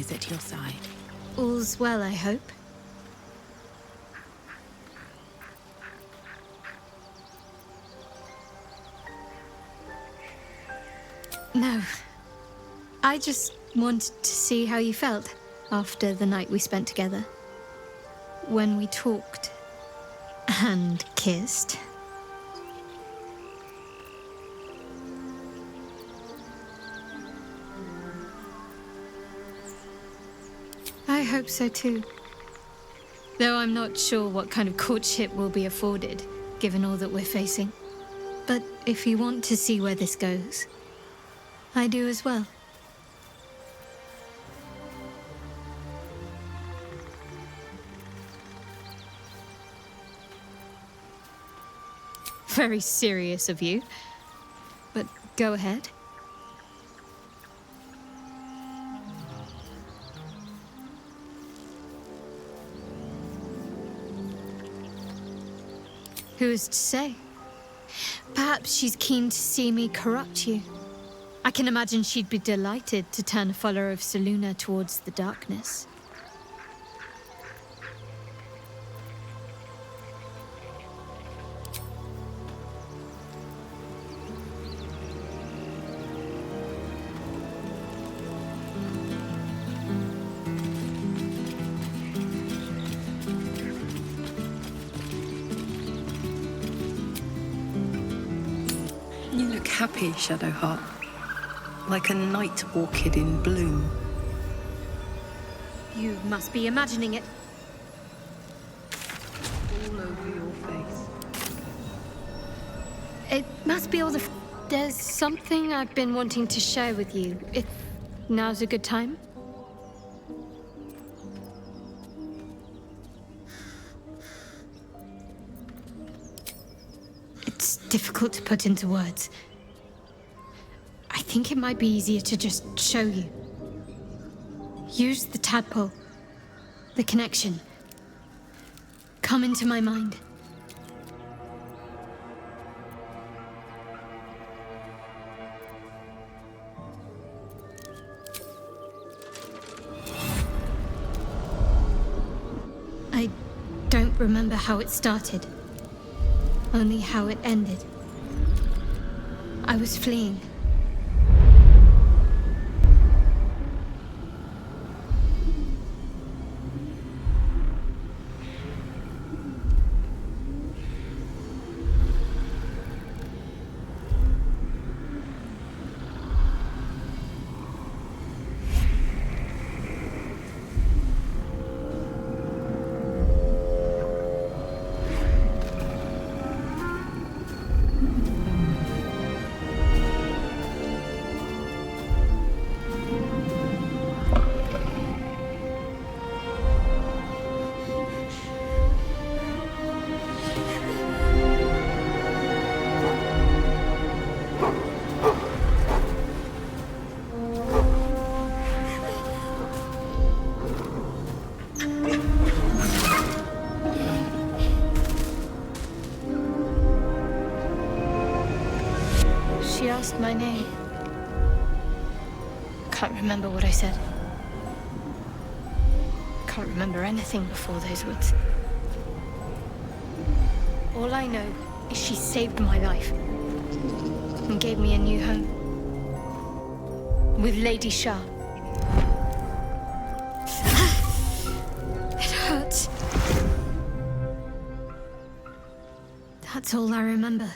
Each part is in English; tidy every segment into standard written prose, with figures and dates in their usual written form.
is at your side. All's well, I hope. No. I just wanted to see how you felt after the night we spent together. When we talked and kissed. I hope so too. Though I'm not sure what kind of courtship will be afforded, given all that we're facing. But if you want to see where this goes, I do as well. Very serious of you, but go ahead. Who is to say? Perhaps she's keen to see me corrupt you. I can imagine she'd be delighted to turn a follower of Selûne towards the darkness. You look happy, Shadowheart. Like a night orchid in bloom. You must be imagining it. All over your face. It must be all the There's something I've been wanting to share with you, if now's a good time. It's difficult to put into words. I think it might be easier to just show you. Use the tadpole. The connection. Come into my mind. I don't remember how it started. Only how it ended. I was fleeing. She asked my name. Can't remember what I said. Can't remember anything before those words. All I know is she saved my life and gave me a new home. With Lady Shah. It hurts. That's all I remember.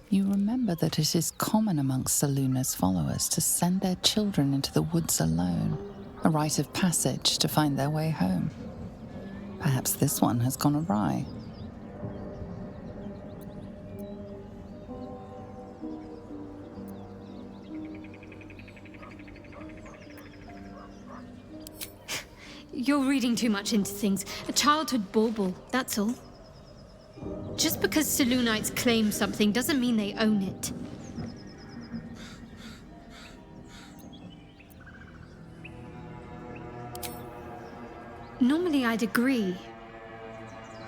You remember that it is common amongst Selûne's followers to send their children into the woods alone, a rite of passage to find their way home. Perhaps this one has gone awry. You're reading too much into things. A childhood bauble, that's all. Just because Selûnites claim something doesn't mean they own it. Normally I'd agree.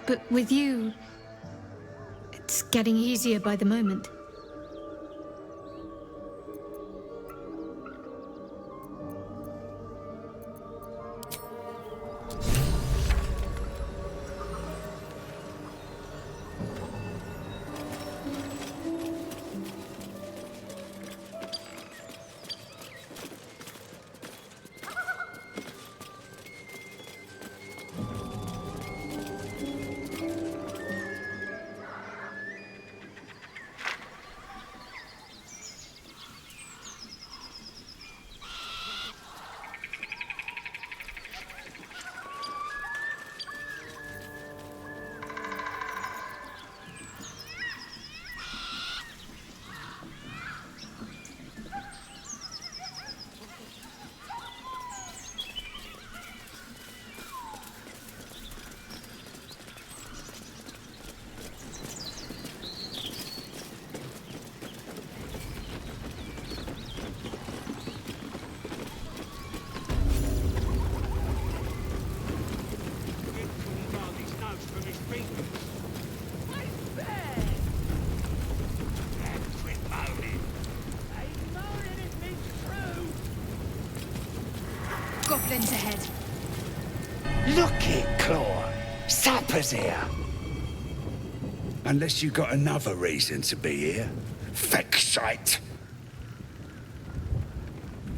But with you, it's getting easier by the moment. Goblins ahead. Look it, Claw. Sapper's here. Unless you got another reason to be here. Feck shite.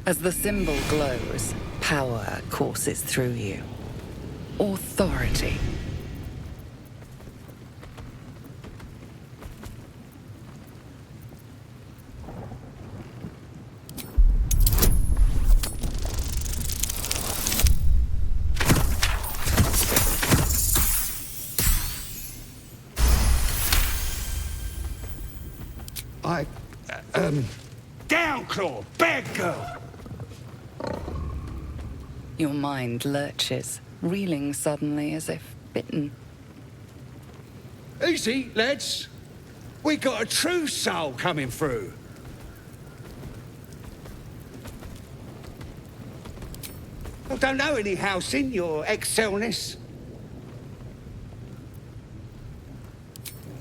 As the symbol glows, power courses through you. Authority. Down, Claw! Bad girl! Your mind lurches, reeling suddenly as if bitten. Easy, lads. We got a true soul coming through. I don't know any house in your excelness.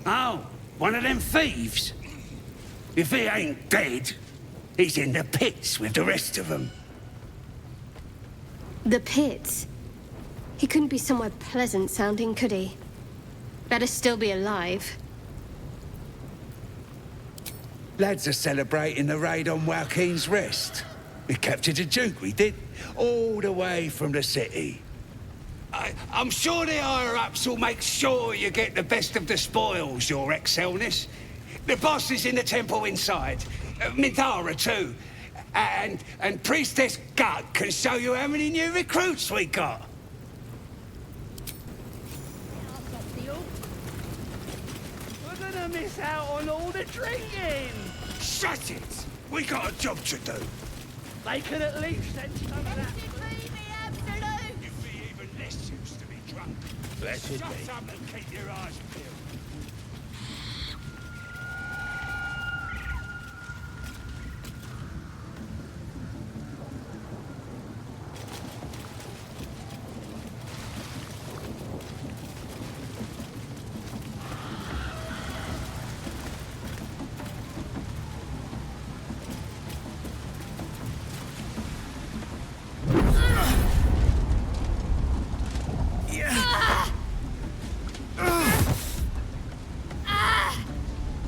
Oh, one of them thieves? If he ain't dead, he's in the pits with the rest of them. The pits? He couldn't be somewhere pleasant sounding, could he? Better still be alive. Lads are celebrating the raid on Joaquin's Rest. We captured a Duke, we did, all the way from the city. I'm sure the higher-ups will make sure you get the best of the spoils, your excelness. The boss is in the temple inside. Mindara, too. And Priestess Gut can show you how many new recruits we got. We're gonna miss out on all the drinking! Shut it! We got a job to do. They could at least send some of that. You'd be even less used to be drunk. Shut up and keep your eyes peeled.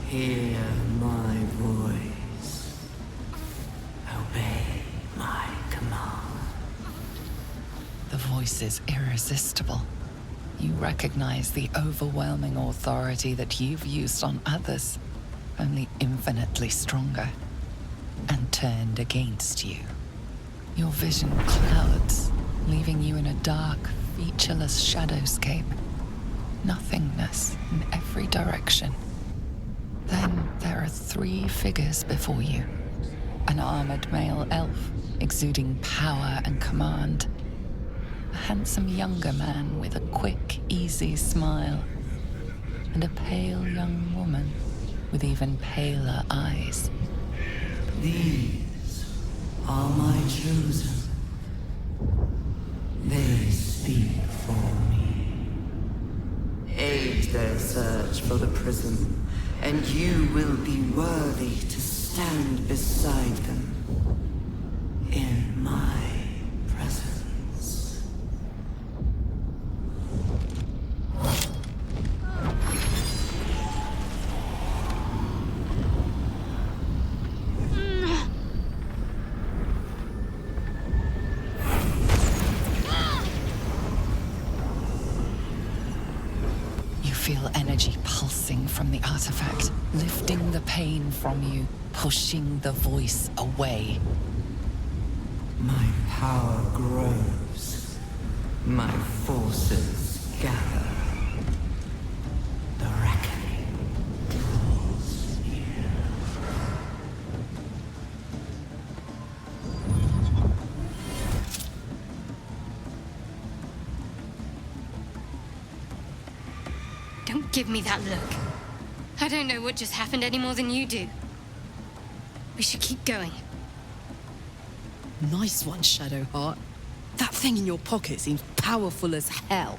Hear my voice. Obey my command. The voice is irresistible. You recognize the overwhelming authority that you've used on others, only infinitely stronger, and turned against you. Your vision clouds, leaving you in a dark, featureless shadowscape. Nothingness in every direction. Then there are 3 figures before you. An armored male elf, exuding power and command. A handsome younger man with a quick, easy smile. And a pale young woman with even paler eyes. These are my chosen. They speak for me. Aid their search for the prism, and you will be worthy to stand beside them in my presence. You feel energy pulsing from the artifact, lifting the pain from you, pushing the voice away. My power grows. My forces gather. The reckoning draws near. Don't give me that look. I don't know what just happened any more than you do. We should keep going. Nice one, Shadowheart. That thing in your pocket seems powerful as hell.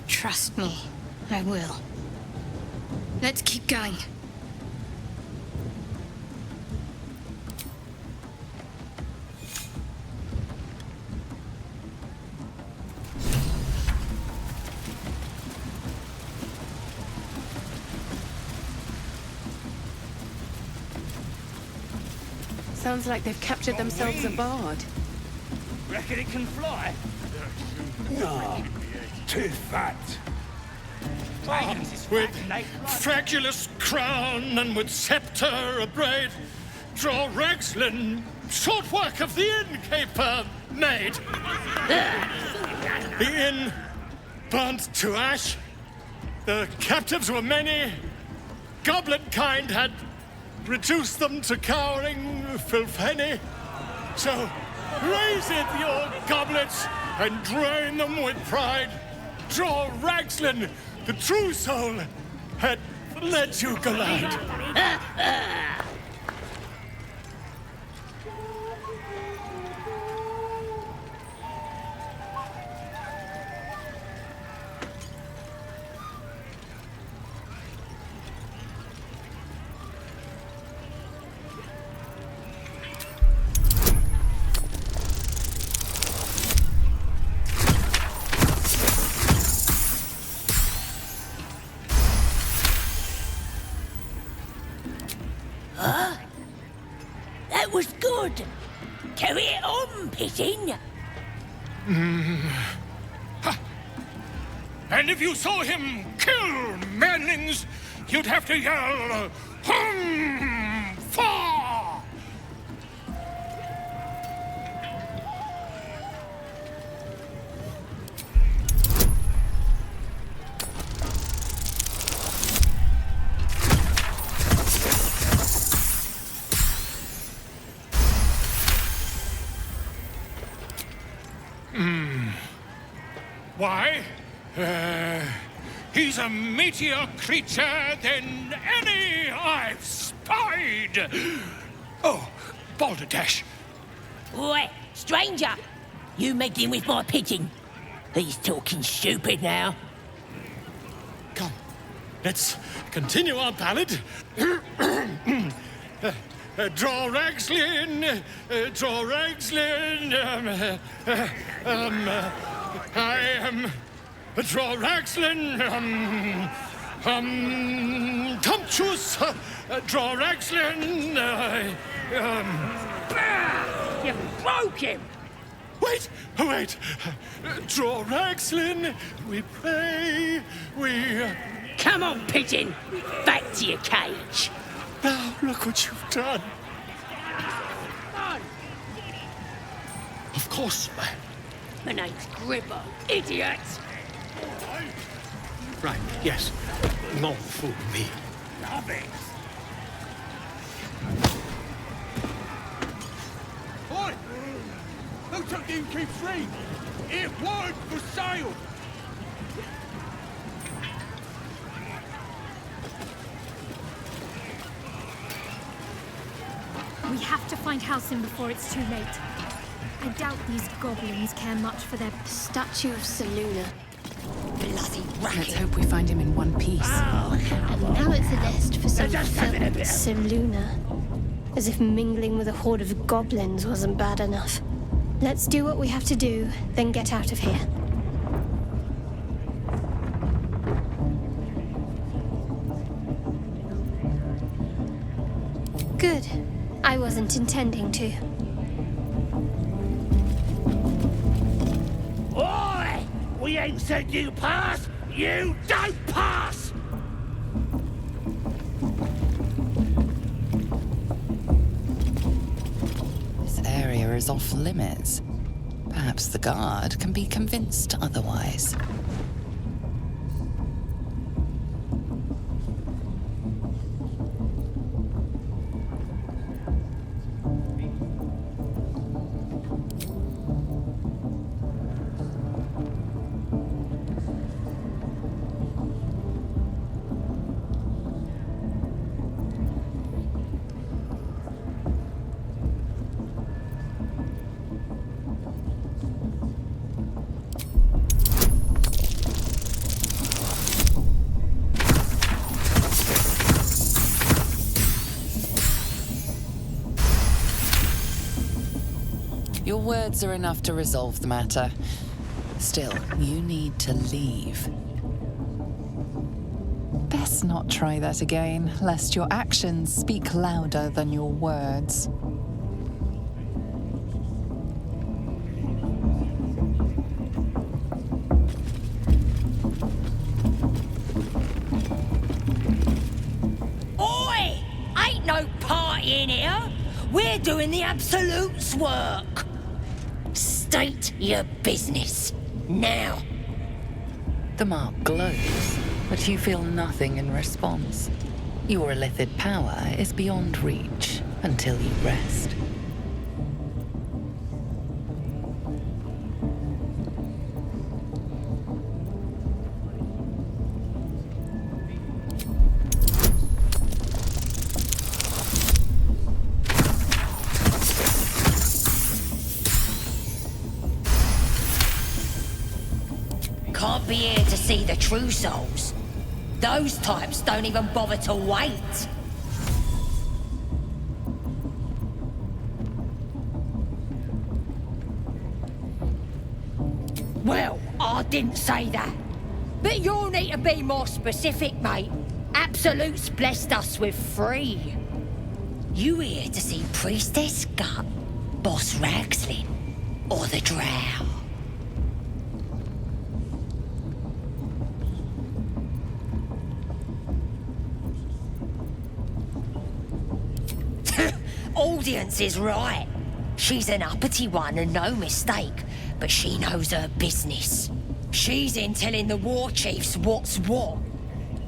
Trust me, I will. Let's keep going. Sounds like they've captured themselves a bard. Reckon it can fly? No, too fat. With fragulous crown and with sceptre abraid, draw Ragslin, short work of the innkeeper made. The inn burnt to ash. The captives were many. Goblin kind had reduced them to cowering filfenny. So raise it, your goblets, and drain them with pride. Draw Ragslin, the true soul, had let you glide. That was good. Carry it on, Pigeon. And if you saw him kill manlings, you'd have to yell, hum, fa! Why? He's a meatier creature than any I've spied. Oh, Balderdash. Oi, stranger! You meddling with my pigeon. He's talking stupid now. Come, let's continue our ballad. Draw Ragslin, draw Ragslin, I am draw Ragslin, Tumptuous, draw Ragslin, You broke him! Wait! Draw Ragslin, we pray, we... Come on, Pigeon! Back to your cage! Now, look what you've done. Of course, man. My name's Gripper, idiot! Right, yes. Not fool me. Oi! Who took the innkeep's ring? It won't for sale! We have to find Halcyon before it's too late. I doubt these goblins care much for their statue of Seluna. Bloody Let's racket! hope we find him in one piece. And now it's a nest for some filth Seluna. As if mingling with a horde of goblins wasn't bad enough. Let's do what we have to do, then get out of here. Good. I wasn't intending to. Oi! We ain't said you pass! You don't pass! This area is off limits. Perhaps the guard can be convinced otherwise. words are enough to resolve the matter. Still, you need to leave. Best not try that again, lest your actions speak louder than your words. Oi! Ain't no party in here. We're doing the Absolute's work. State your business. Now. The mark glows, but you feel nothing in response. Your illithid power is beyond reach until you rest. Can't be here to see the true souls. Those types don't even bother to wait. Well, I didn't say that. But you'll need to be more specific, mate. Absolute's blessed us with 3. You here to see Priestess Gut, Boss Ragslin, or the Drow? Audience is right. She's an uppity one and no mistake, but she knows her business. She's in telling the war chiefs what's what.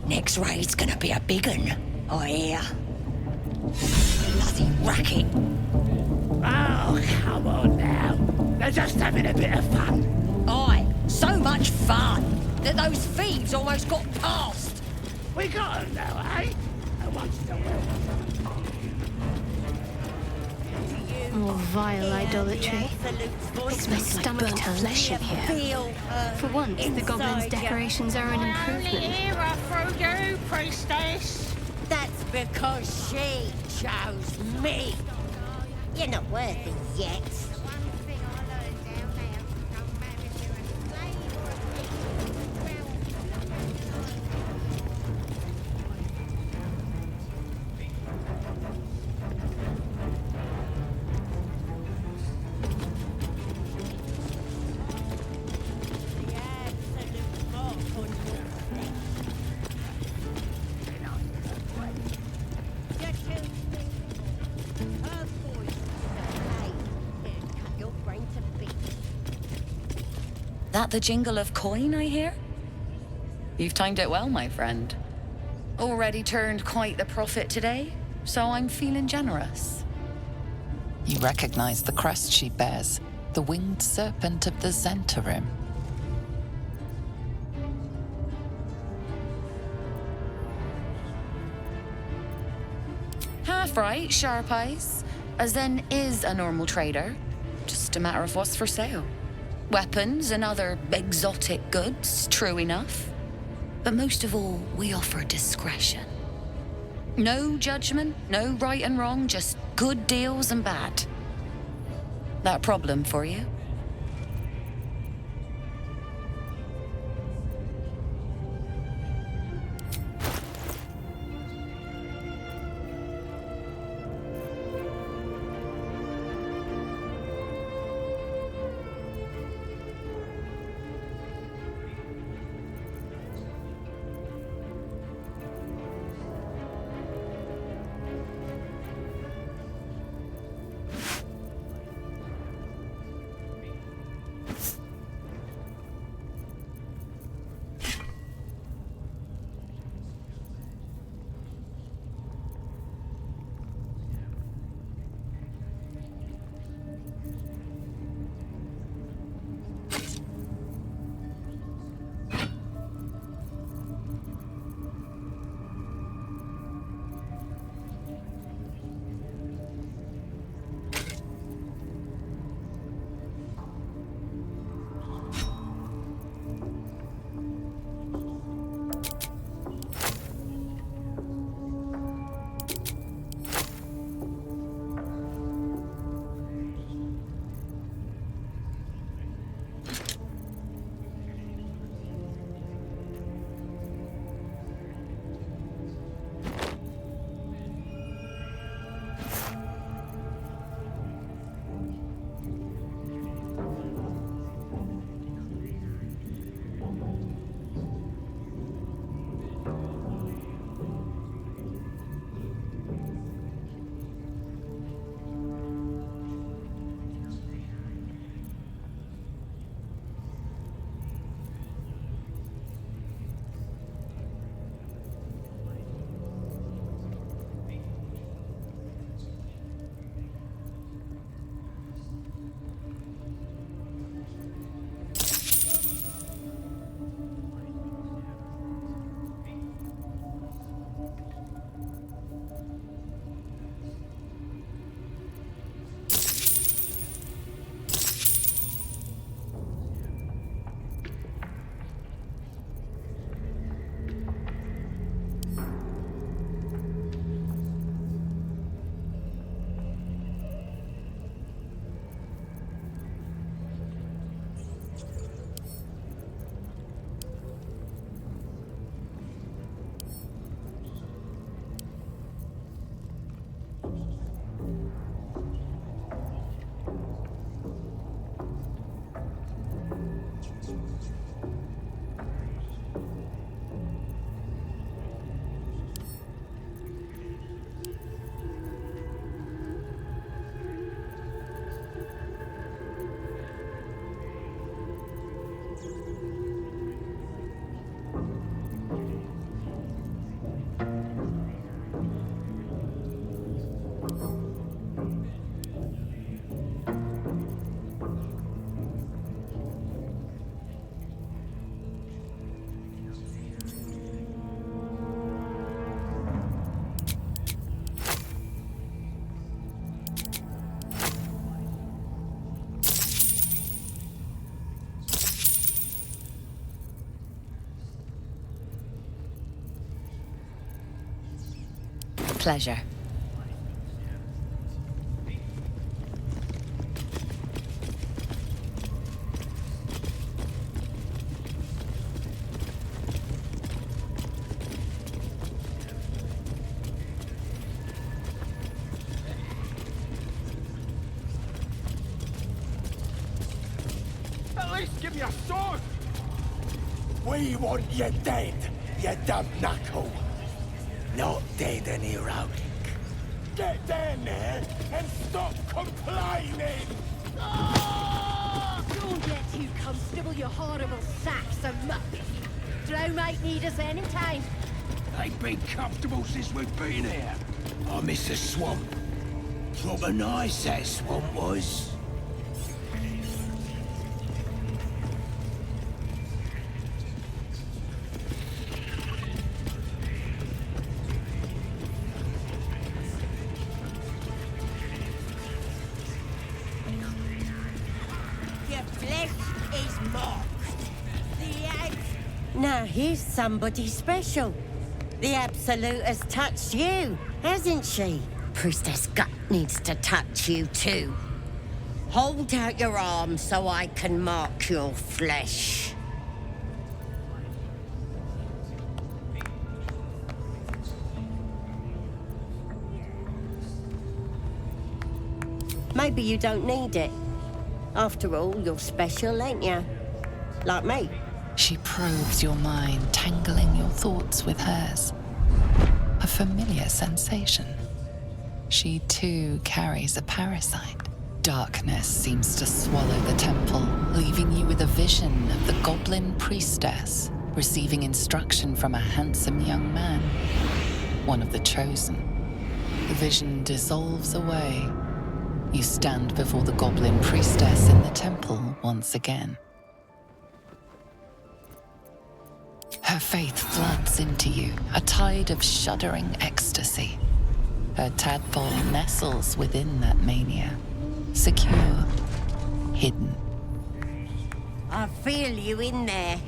Next raid's gonna be a big un, I hear. Bloody racket. Oh, come on now. They're just having a bit of fun. Aye, so much fun that those thieves almost got past. We got them now, eh? And once the will. More vile idolatry. Makes my stomach turn flesh in here. For once, the Goblins' decorations are an improvement. Era through you, priestess. That's because she chose me. You're not worthy yet. That the jingle of coin I hear? You've timed it well, my friend. Already turned quite the profit today, so I'm feeling generous. You recognize the crest she bears, the winged serpent of the Zentarim. Half right, sharp eyes. Zen is a normal trader. Just a matter of what's for sale. Weapons and other exotic goods, true enough. But most of all, we offer discretion. No judgment, no right and wrong, just good deals and bad. That problem for you? pleasure. At least give me a sword! We want you dead, you dumb knuckle. Not dead and heroic. Get down there and stop complaining! Don't get too comfortable, you horrible sacks of muck. Drow might need us any time. Ain't been comfortable since we've been here. I miss the swamp. Proper nice that swamp was. Your flesh is marked. Now here's somebody special. The Absolute has touched you, hasn't she? Priestess Gut needs to touch you too. Hold out your arm so I can mark your flesh. Maybe you don't need it. After all, you're special, ain't you? Like me. She probes your mind, tangling your thoughts with hers. A familiar sensation. She too carries a parasite. Darkness seems to swallow the temple, leaving you with a vision of the Goblin priestess receiving instruction from a handsome young man, one of the chosen. The vision dissolves away. You stand before the Goblin priestess in the temple once again. Her faith floods into you, a tide of shuddering ecstasy. Her tadpole nestles within that mania, secure, hidden. I feel you in there.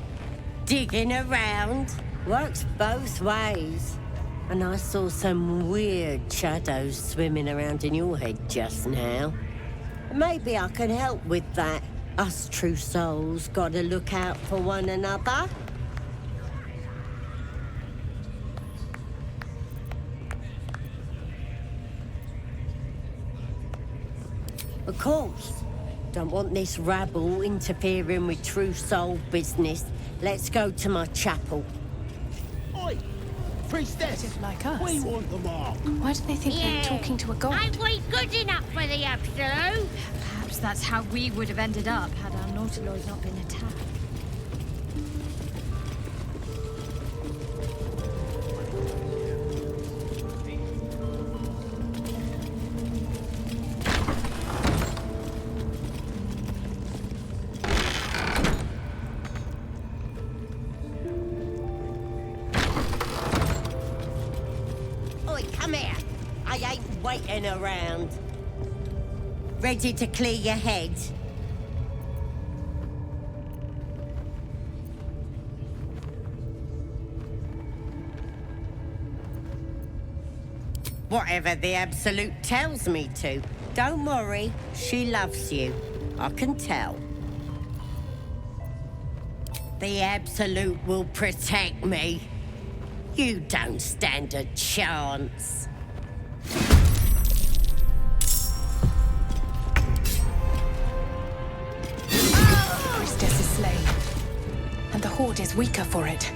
Digging around. Works both ways. And I saw some weird shadows swimming around in your head just now. Maybe I can help with that. Us true souls gotta look out for one another. Of course. Don't want this rabble interfering with true soul business. Let's go to my chapel. Oi! Priestess! Like us. We want them all. Why do they think they're talking to a god? Ain't we good enough for the Absolute? Perhaps that's how we would have ended up had our Nautiloid not been attacked. Come here. I ain't waiting around. Ready to clear your head? Whatever the Absolute tells me to. Don't worry, she loves you. I can tell. The Absolute will protect me. You don't stand a chance. Priestess is slain, and the Horde is weaker for it.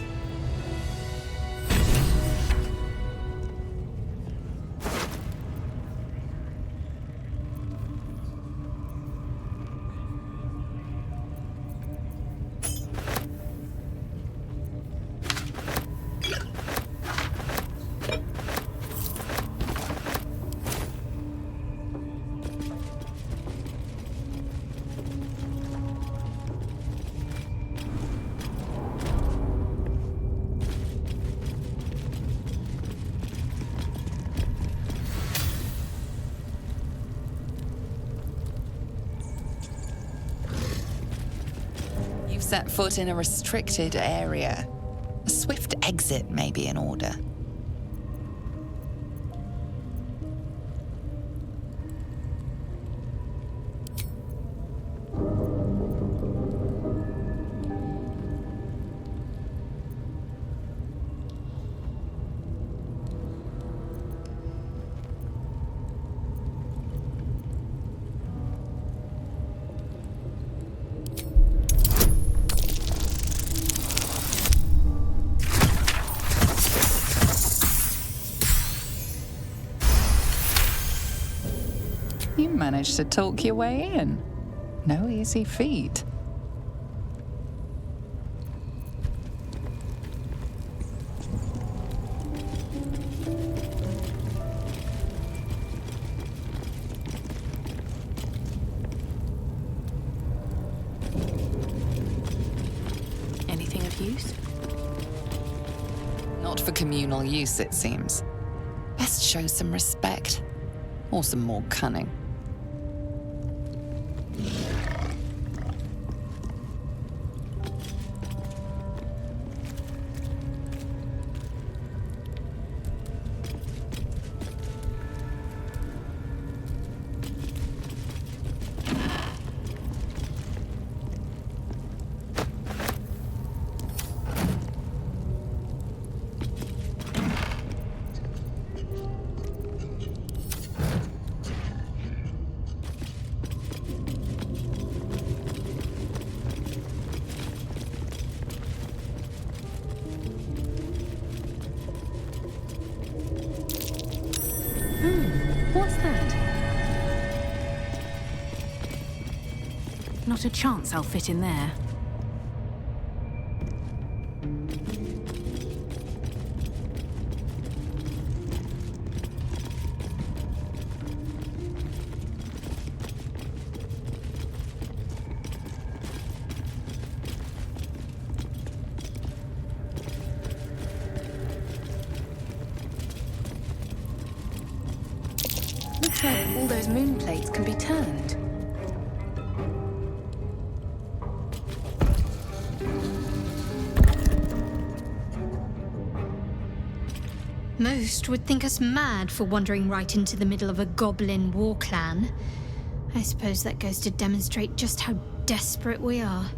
Set foot in a restricted area. A swift exit may be in order. managed to talk your way in. No easy feat. Anything of use? Not for communal use, it seems. Best show some respect. Or some more cunning. What's that? Not a chance I'll fit in there. Looks like all those moon plates can be turned. Most would think us mad for wandering right into the middle of a goblin war clan. I suppose that goes to demonstrate just how desperate we are.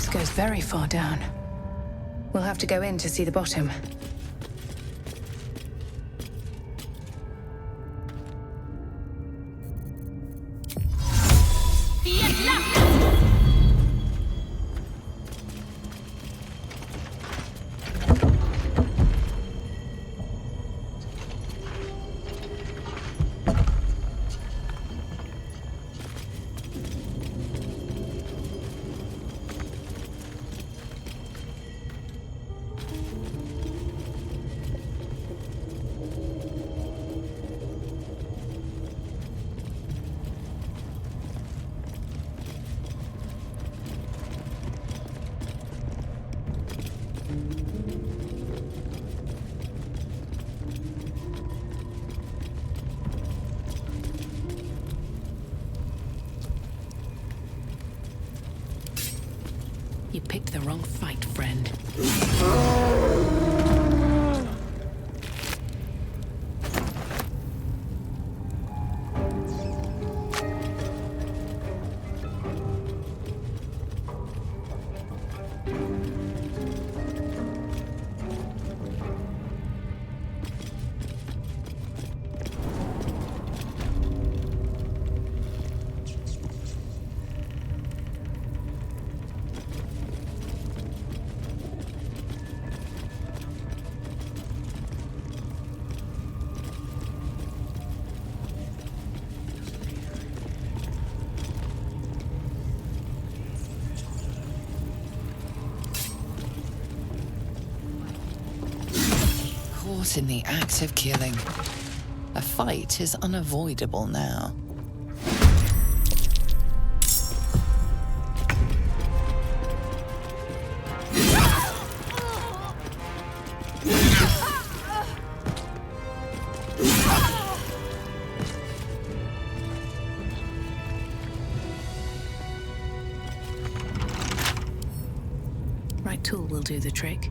This goes very far down. We'll have to go in to see the bottom. You picked the wrong fight, friend. In the act of killing. A fight is unavoidable now. Right tool will do the trick.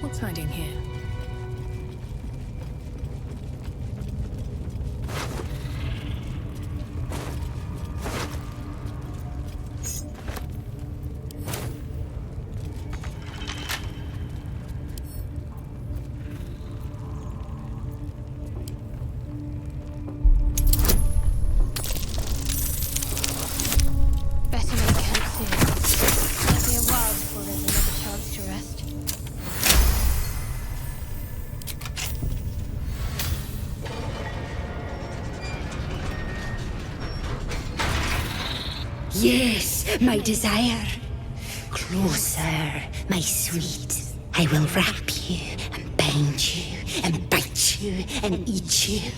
What's hiding here? Better make camp soon. Might be a while before there's another chance to rest. Yes, my desire. Closer, my sweet. I will wrap you and bind you and bite you and eat you.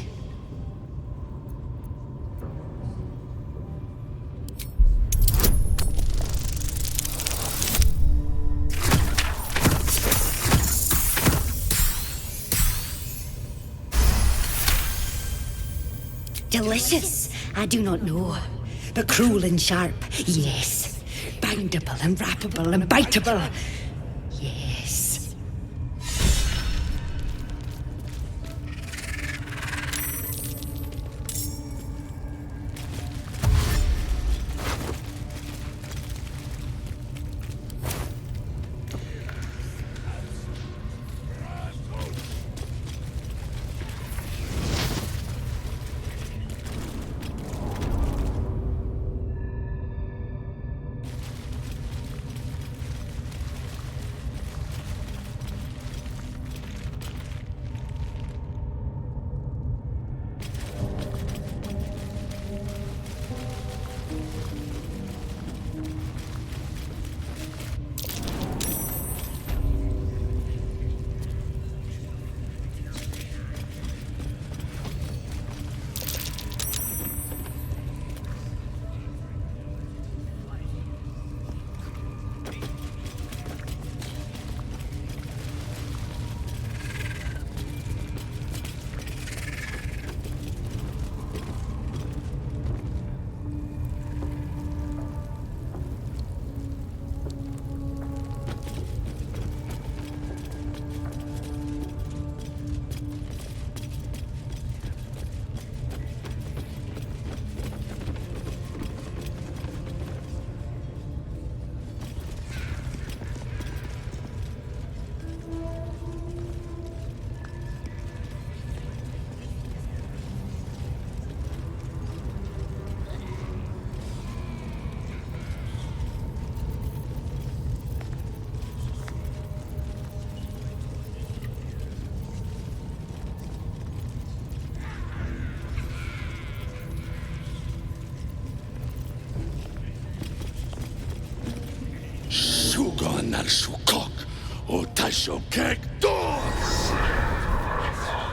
Delicious, I do not know. But cruel and sharp, yes. Bindable and wrappable and biteable, yes.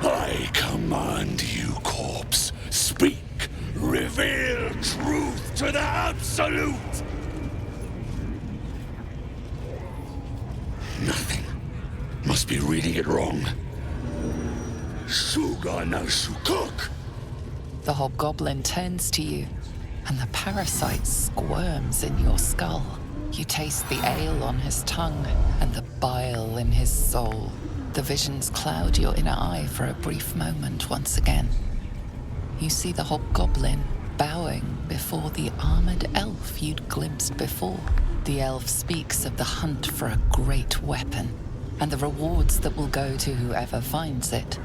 I command you, corpse. Speak. Reveal truth to the absolute. Nothing. Must be reading it wrong. The hobgoblin turns to you, and the parasite squirms in your skull. You taste the ale on his tongue and the bile in his soul. The visions cloud your inner eye for a brief moment once again. You see the hobgoblin bowing before the armored elf you'd glimpsed before. The elf speaks of the hunt for a great weapon and the rewards that will go to whoever finds it.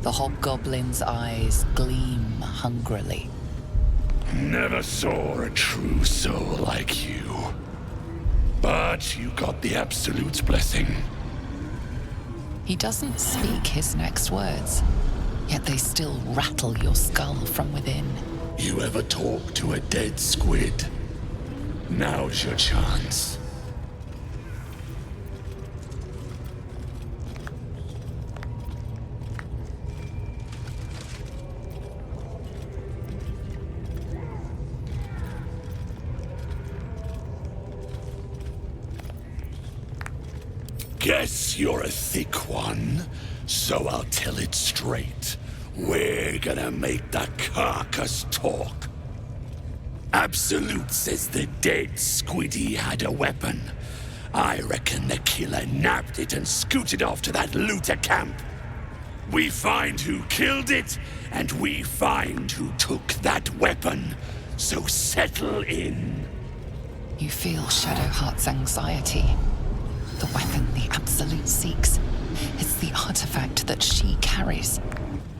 The hobgoblin's eyes gleam hungrily. Never saw a true soul like you. But you got the Absolute's blessing. He doesn't speak his next words, yet they still rattle your skull from within. You ever talk to a dead squid? Now's your chance. Guess you're a thick one, so I'll tell it straight. We're gonna make the carcass talk. Absolute says the dead squiddy had a weapon. I reckon the killer nabbed it and scooted off to that looter camp. We find who killed it, and we find who took that weapon. So settle in. You feel Shadowheart's anxiety. The weapon the Absolute seeks. It's the artifact that she carries.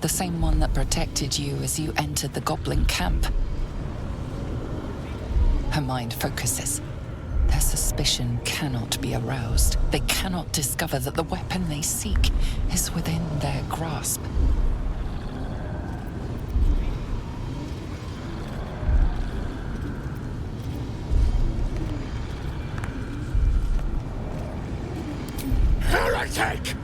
The same one that protected you as you entered the Goblin camp. Her mind focuses. Their suspicion cannot be aroused. They cannot discover that the weapon they seek is within their grasp. Heretic!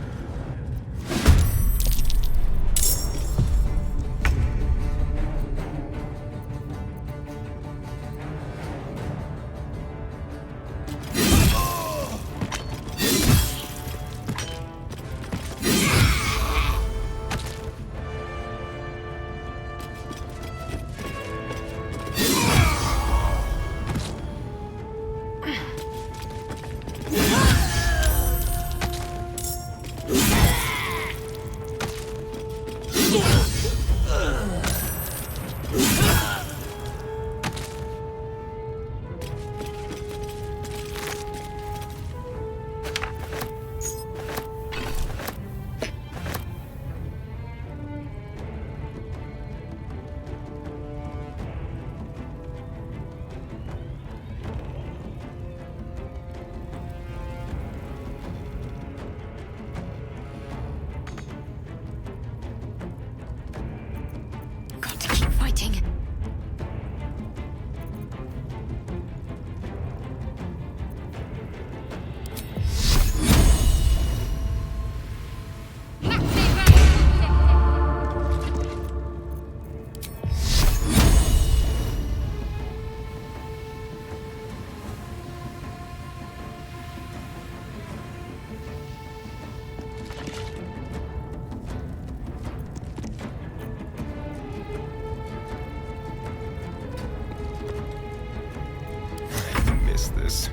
This.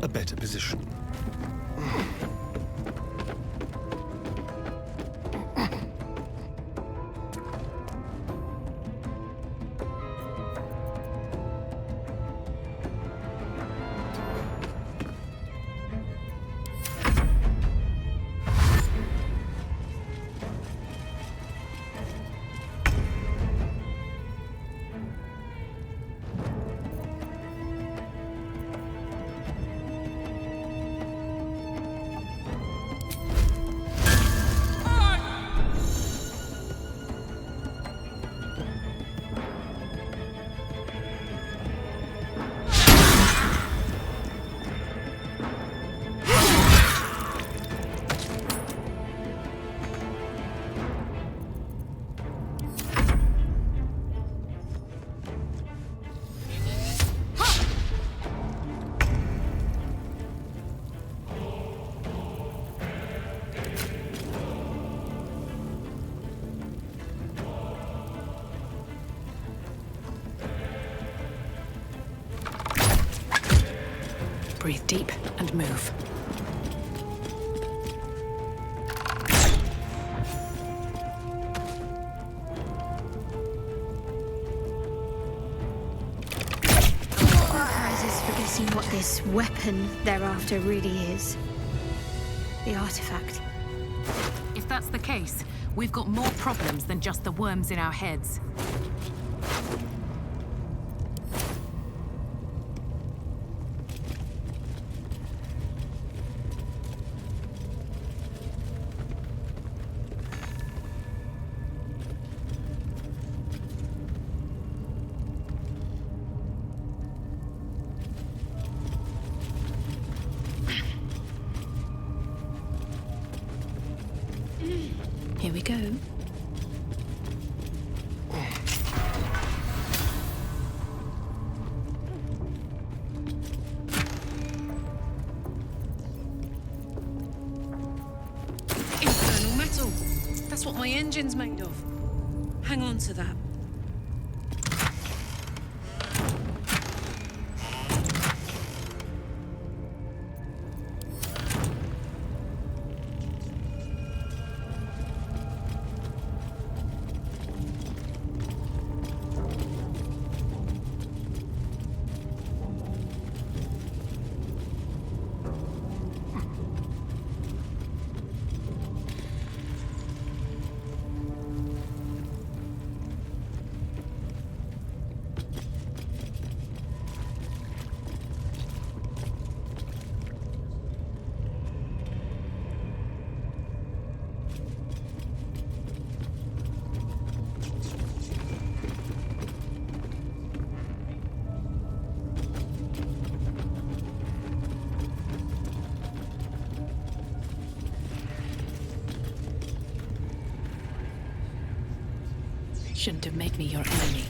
A better position. Breathe deep and move. Prizes for guessing what this weapon they're after really is. The artifact. If that's the case, we've got more problems than just the worms in our heads. Here we go. Infernal metal. That's what my engine's made of. Hang on to that. shouldn't have made me your enemy.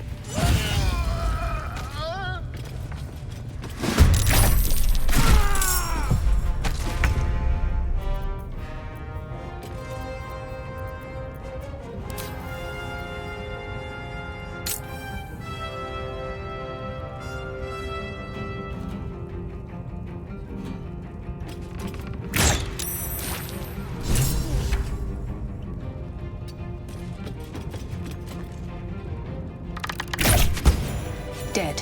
Dead.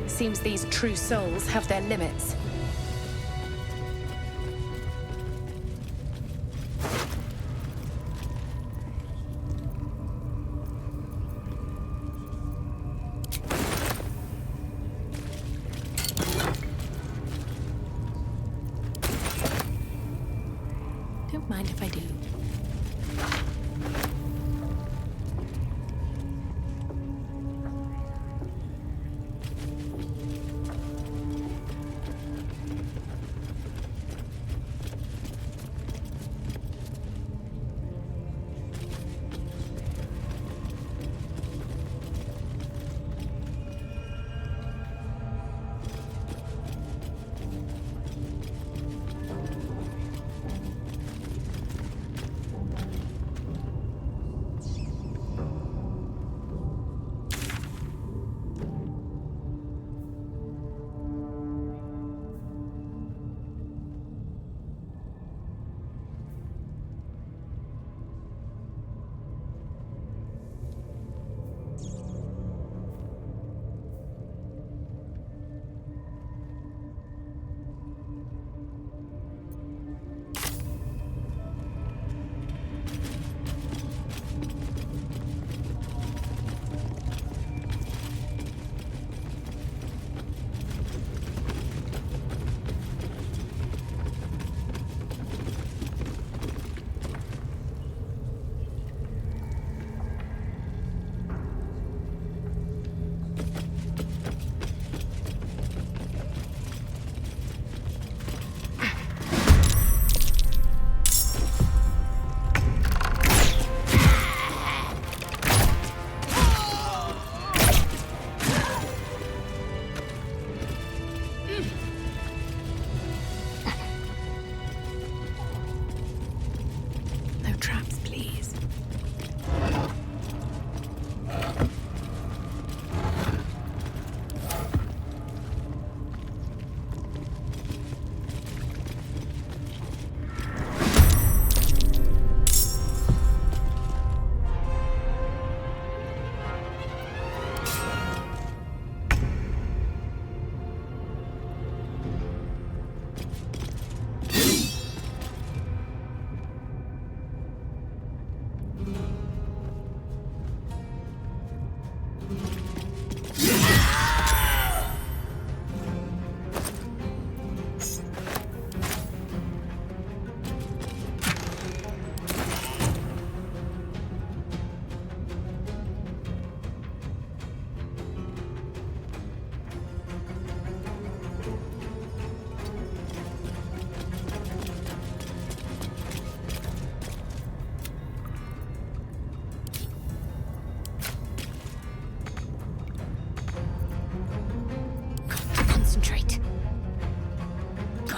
Seems these true souls have their limits. Don't mind if I do.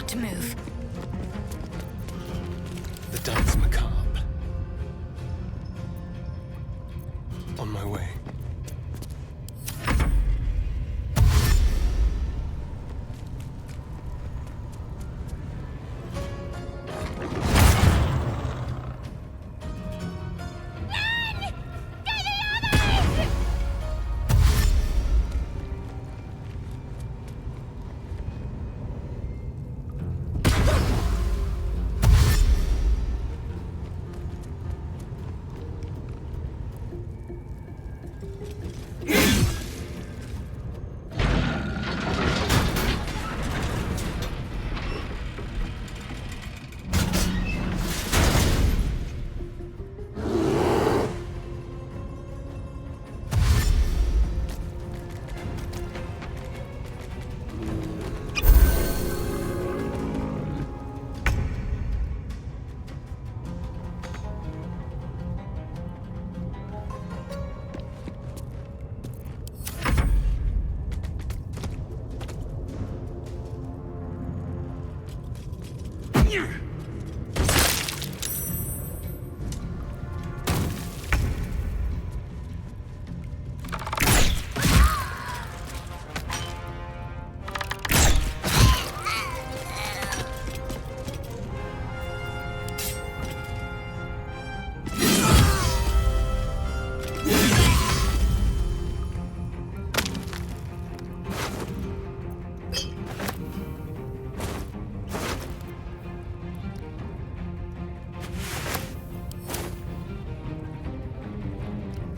To move. The dance macabre. On my way.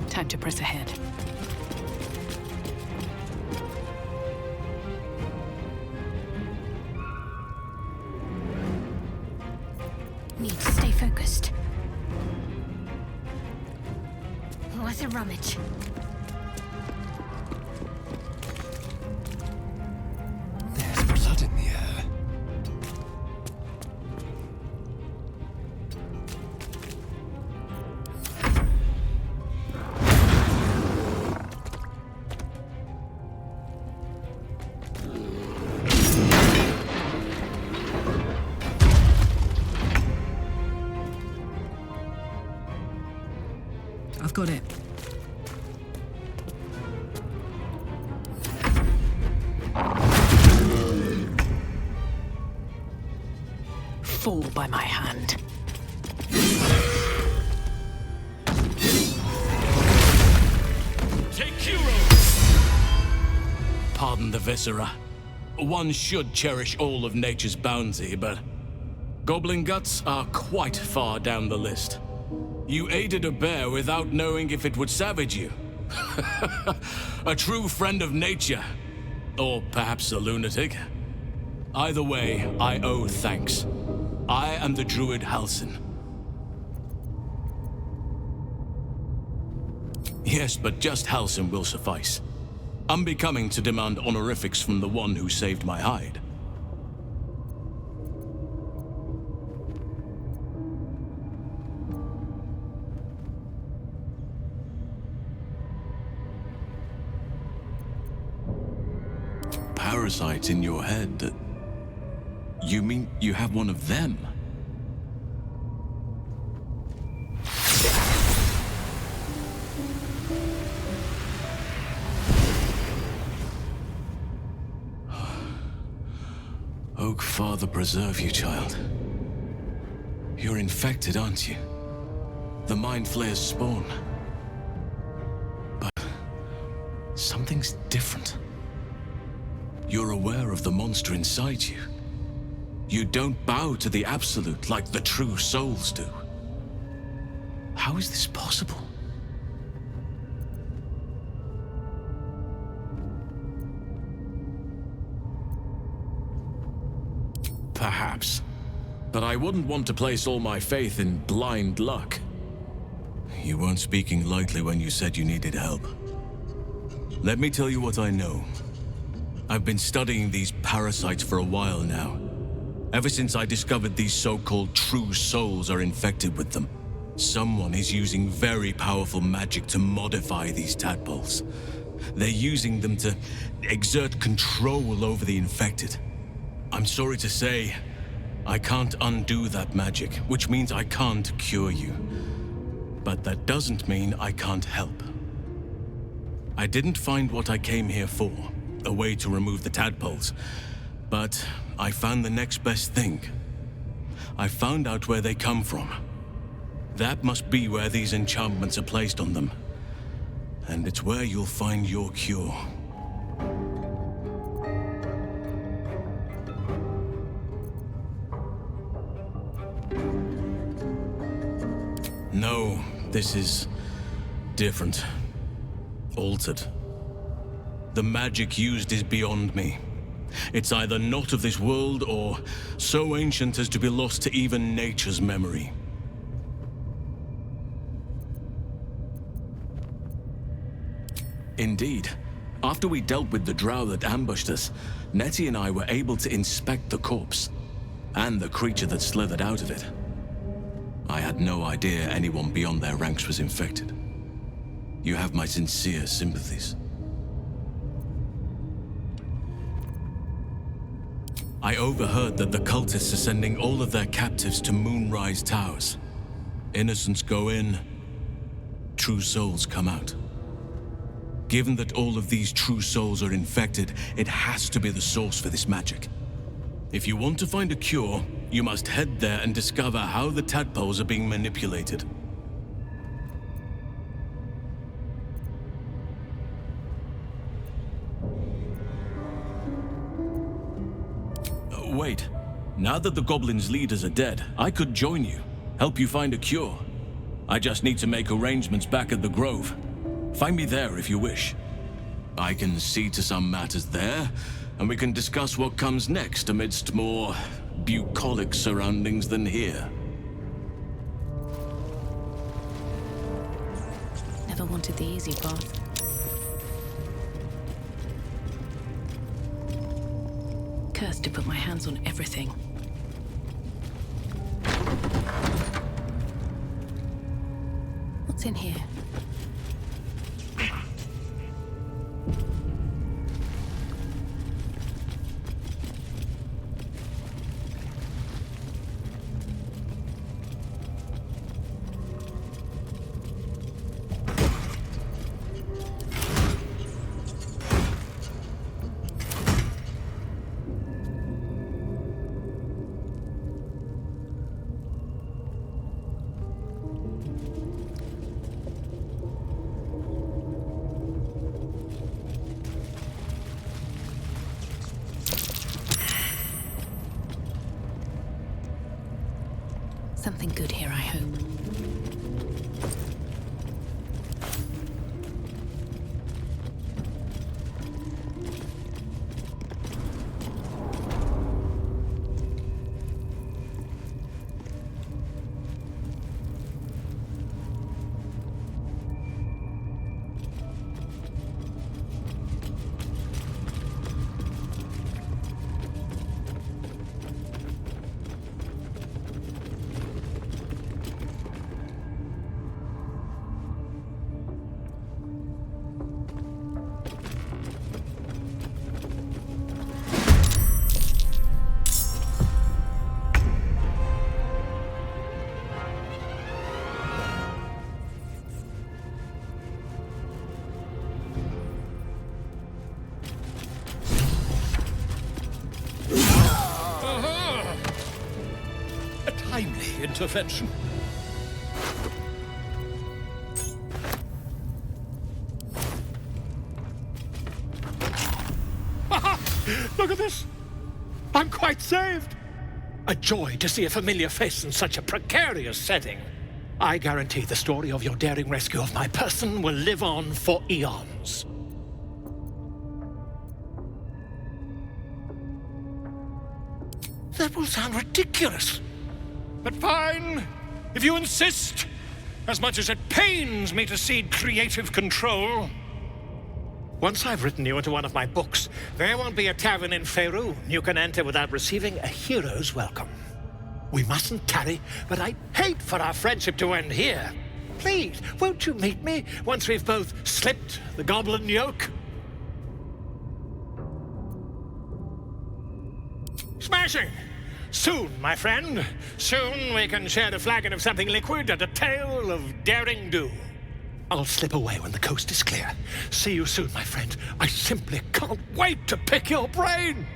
Time to press ahead. Need to stay focused. Worth a rummage. There's blood in the air. I've got it. Fall by my hand. Take hero! Pardon the viscera. One should cherish all of nature's bounty, but goblin guts are quite far down the list. You aided a bear without knowing if it would savage you. A true friend of nature. Or perhaps a lunatic. Either way, I owe thanks. I am the druid Halsin. Yes, but just Halsin will suffice. Unbecoming to demand honorifics from the one who saved my hide. Parasites in your head. You mean you have one of them? Oak Father preserve you, child. You're infected, aren't you? The Mind Flayer's spawn. But something's different. You're aware of the monster inside you. You don't bow to the Absolute like the true souls do. How is this possible? Perhaps. But I wouldn't want to place all my faith in blind luck. You weren't speaking lightly when you said you needed help. Let me tell you what I know. I've been studying these parasites for a while now. Ever since I discovered these so-called true souls are infected with them. Someone is using very powerful magic to modify these tadpoles. They're using them to exert control over the infected. I'm sorry to say, I can't undo that magic, which means I can't cure you. But that doesn't mean I can't help. I didn't find what I came here for, a way to remove the tadpoles, but I found the next best thing. I found out where they come from. That must be where these enchantments are placed on them. And it's where you'll find your cure. No, this is different. Altered. The magic used is beyond me. It's either not of this world or so ancient as to be lost to even nature's memory. Indeed. After we dealt with the drow that ambushed us, Nettie and I were able to inspect the corpse, and the creature that slithered out of it. I had no idea anyone beyond their ranks was infected. You have my sincere sympathies. I overheard that the cultists are sending all of their captives to Moonrise Towers. Innocents go in, true souls come out. Given that all of these true souls are infected, it has to be the source for this magic. If you want to find a cure, you must head there and discover how the tadpoles are being manipulated. Wait. Now that the Goblins' leaders are dead, I could join you, help you find a cure. I just need to make arrangements back at the Grove. Find me there if you wish. I can see to some matters there, and we can discuss what comes next amidst more bucolic surroundings than here. Never wanted the easy path. Cursed to put my hands on everything. What's in here? Something good here, I hope. Timely intervention. Look at this! I'm quite saved! A joy to see a familiar face in such a precarious setting. I guarantee the story of your daring rescue of my person will live on for eons. That will sound ridiculous. But fine, if you insist, as much as it pains me to cede creative control. Once I've written you into one of my books, there won't be a tavern in Faerun you can enter without receiving a hero's welcome. We mustn't tarry, but I'd hate for our friendship to end here. Please, won't you meet me once we've both slipped the goblin yoke? Smashing! Soon, my friend. Soon we can share a flagon of something liquid and a tale of daring do. I'll slip away when the coast is clear. See you soon, my friend. I simply can't wait to pick your brain!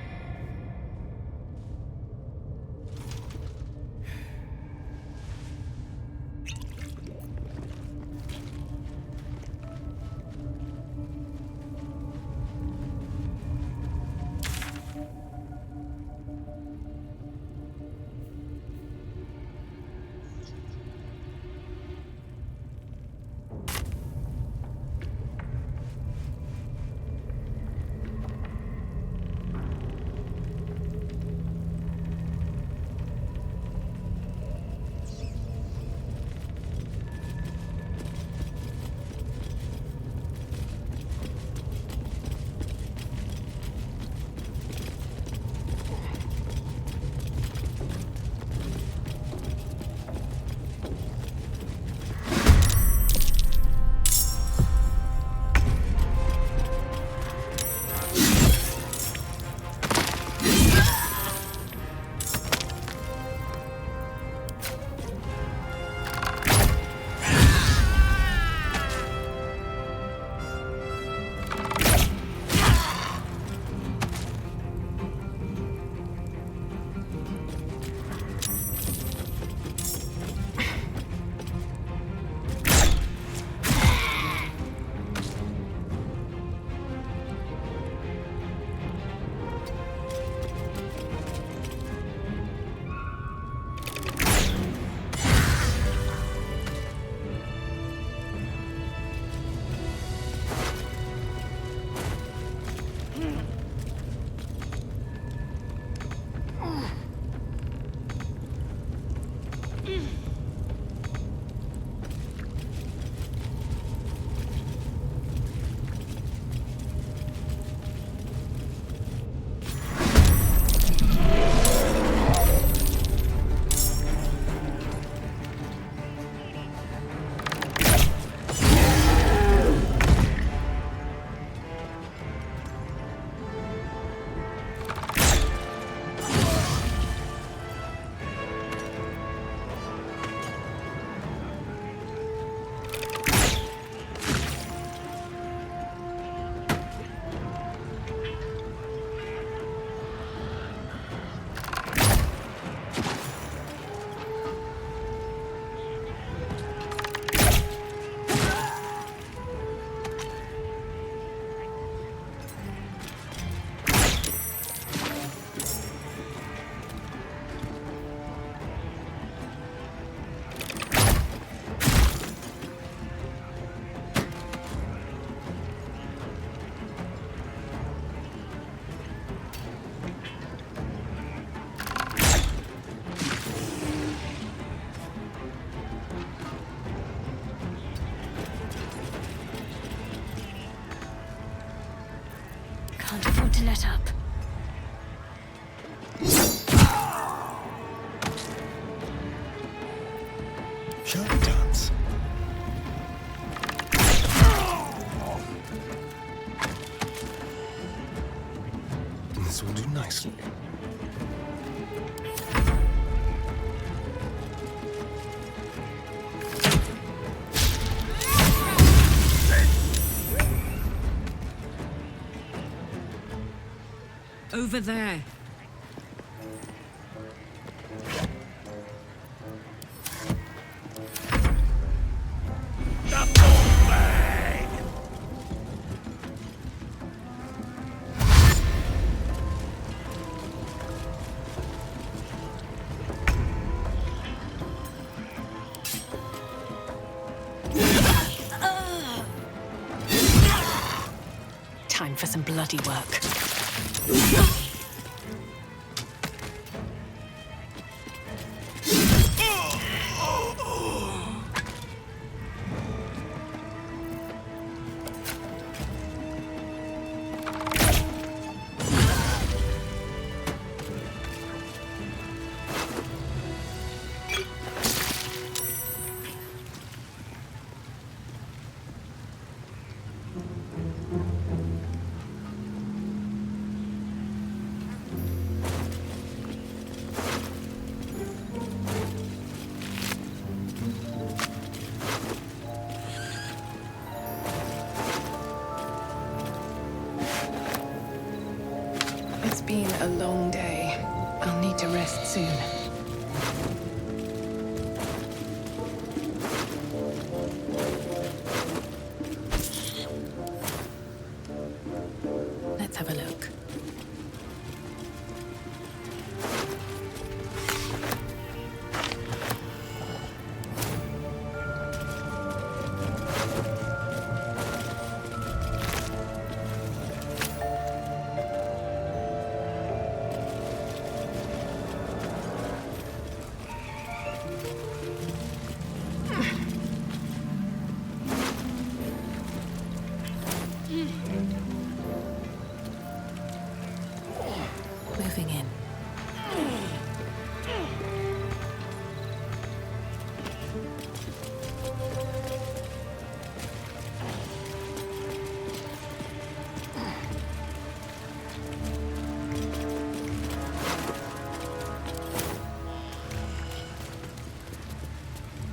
about to let up. Show the dance. This will do nicely. Over there. Time for some bloody work. It's been a long day. I'll need to rest soon. Let's have a look. Moving in.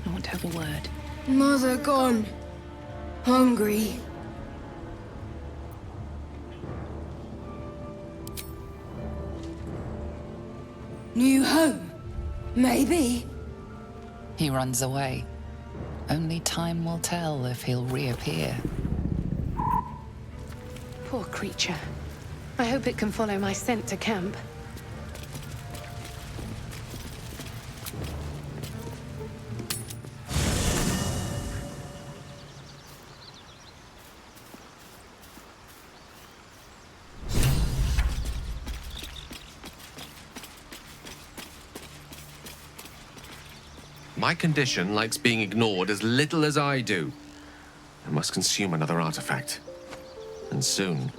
I want to have a word. Mother gone. Hungry. New home? Maybe. He runs away. Only time will tell if he'll reappear. Poor creature. I hope it can follow my scent to camp. My condition likes being ignored as little as I do. I must consume another artifact. And soon.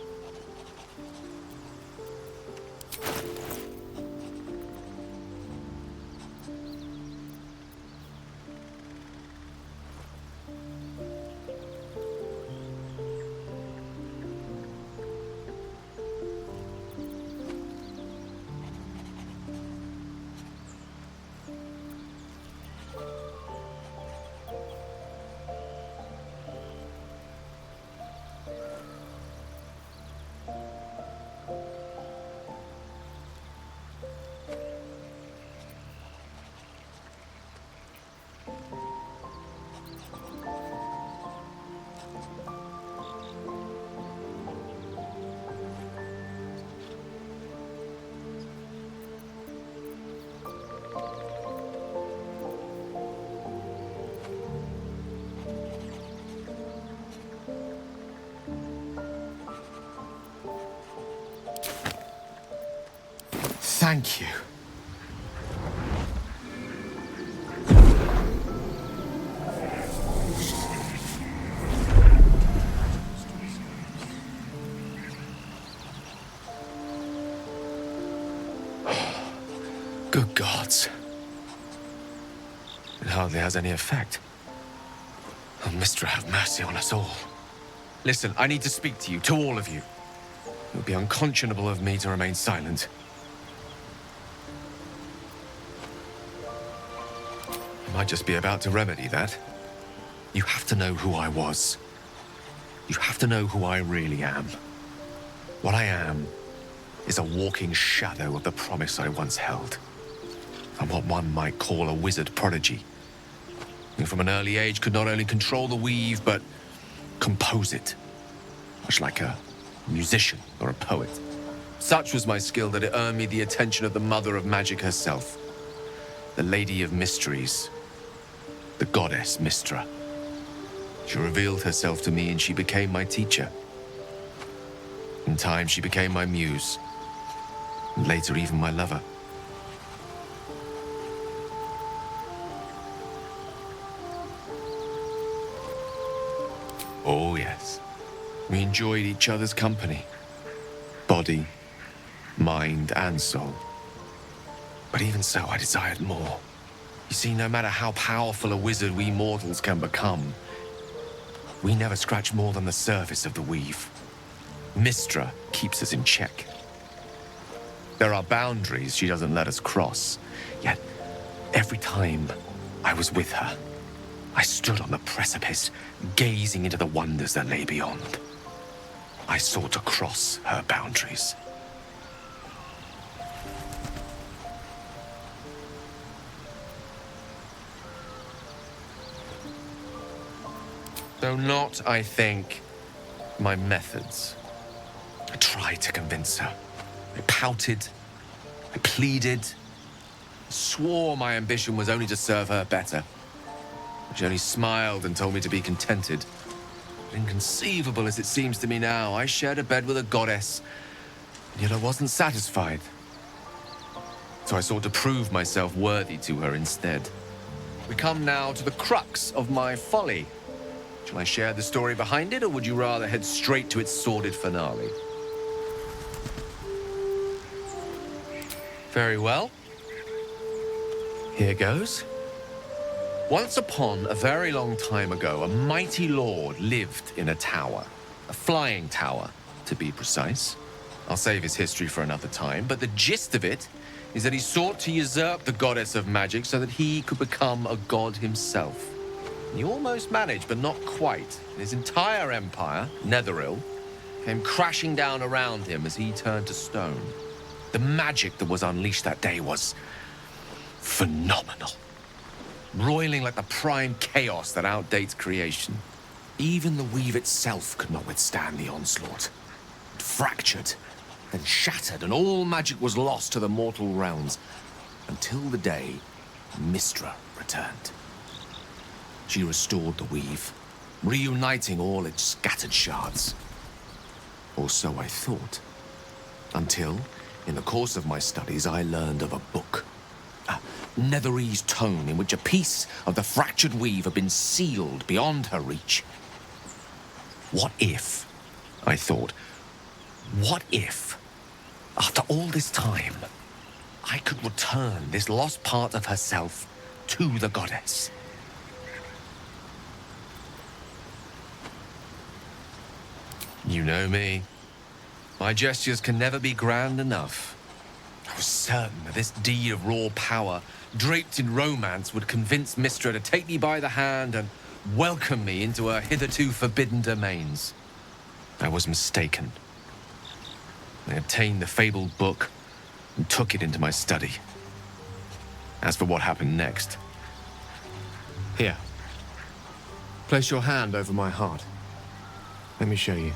Thank you. Good gods. It hardly has any effect. Oh, Mistra, have mercy on us all. Listen, I need to speak to you, to all of you. It would be unconscionable of me to remain silent. I might just be about to remedy that. You have to know who I was. You have to know who I really am. What I am is a walking shadow of the promise I once held. I'm what one might call a wizard prodigy. Who from an early age could not only control the weave, but compose it. Much like a musician or a poet. Such was my skill that it earned me the attention of the mother of magic herself. The Lady of Mysteries. The goddess Mistra. She revealed herself to me and she became my teacher. In time, she became my muse. And later, even my lover. Oh, yes. We enjoyed each other's company. Body, mind, and soul. But even so, I desired more. You see, no matter how powerful a wizard we mortals can become, we never scratch more than the surface of the weave. Mistra keeps us in check. There are boundaries she doesn't let us cross. Yet, every time I was with her, I stood on the precipice, gazing into the wonders that lay beyond. I sought to cross her boundaries. Though not, I think, my methods. I tried to convince her. I pouted. I pleaded. Swore my ambition was only to serve her better. She only smiled and told me to be contented. Inconceivable as it seems to me now, I shared a bed with a goddess, and yet I wasn't satisfied. So I sought to prove myself worthy to her instead. We come now to the crux of my folly. Shall I share the story behind it, or would you rather head straight to its sordid finale? Very well. Here goes. Once upon a very long time ago, a mighty lord lived in a tower. A flying tower, to be precise. I'll save his history for another time, but the gist of it is that he sought to usurp the goddess of magic so that he could become a god himself. He almost managed, but not quite. His entire empire, Netheril, came crashing down around him as he turned to stone. The magic that was unleashed that day was phenomenal. Roiling like the prime chaos that outdates creation. Even the weave itself could not withstand the onslaught. It fractured, then shattered, and all magic was lost to the mortal realms. Until the day Mistra returned. She restored the weave, reuniting all its scattered shards. Or so I thought. Until, in the course of my studies, I learned of a book. A Netherese tome in which a piece of the fractured weave had been sealed beyond her reach. What if, I thought, what if, after all this time, I could return this lost part of herself to the goddess? You know me. My gestures can never be grand enough. I was certain that this deed of raw power, draped in romance, would convince Mistra to take me by the hand and welcome me into her hitherto forbidden domains. I was mistaken. I obtained the fabled book and took it into my study. As for what happened next... Here. Place your hand over my heart. Let me show you.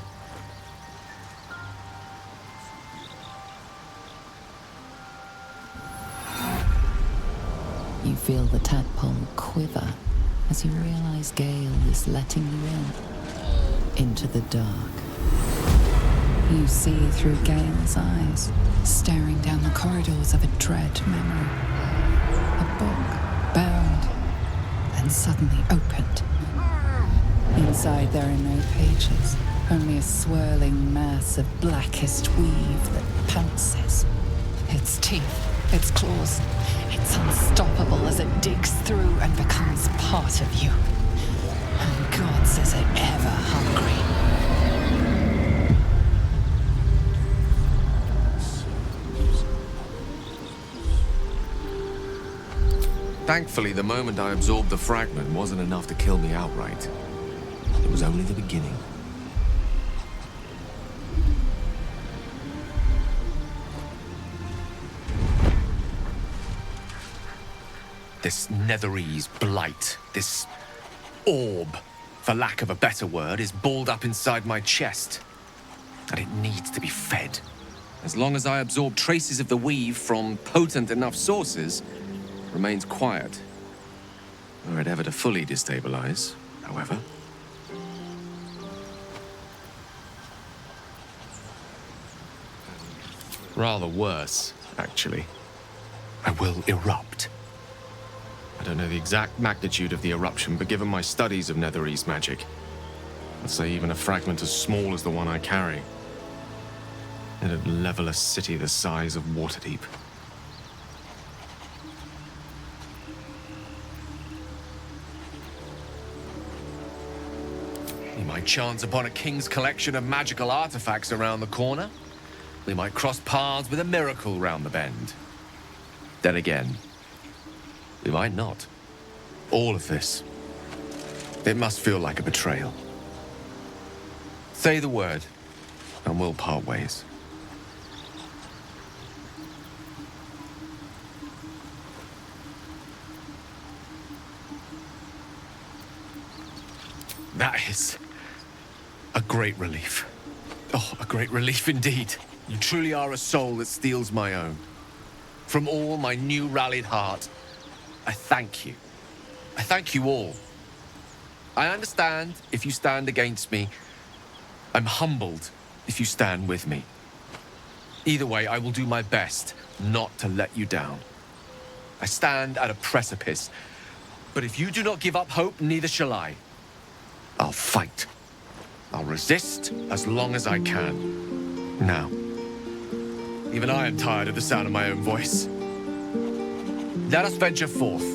You feel the tadpole quiver as you realize Gale is letting you into the dark. You see through Gale's eyes, staring down the corridors of a dread memory. A book bound and suddenly opened. Inside there are no pages, only a swirling mass of blackest weave that pounces. Its teeth, its claws, It's unstoppable as it digs through and becomes part of you. And God says it ever hungry. Thankfully, the moment I absorbed the fragment wasn't enough to kill me outright. It was only the beginning. This Netherese blight, this orb, for lack of a better word, is balled up inside my chest. And it needs to be fed. As long as I absorb traces of the weave from potent enough sources, it remains quiet. Were it ever to fully destabilize, however. Rather worse, actually. I will erupt. I don't know the exact magnitude of the eruption, but given my studies of Netherese magic, I'd say even a fragment as small as the one I carry, it'd level a city the size of Waterdeep. We might chance upon a king's collection of magical artifacts around the corner. We might cross paths with a miracle round the bend. Then again, we might not. All of this, it must feel like a betrayal. Say the word, and we'll part ways. That is a great relief. Oh, a great relief indeed. You truly are a soul that steals my own. From all my new rallied heart, I thank you. I thank you all. I understand if you stand against me. I'm humbled if you stand with me. Either way, I will do my best not to let you down. I stand at a precipice, but if you do not give up hope, neither shall I. I'll fight. I'll resist as long as I can. Now, even I am tired of the sound of my own voice. Let us venture forth.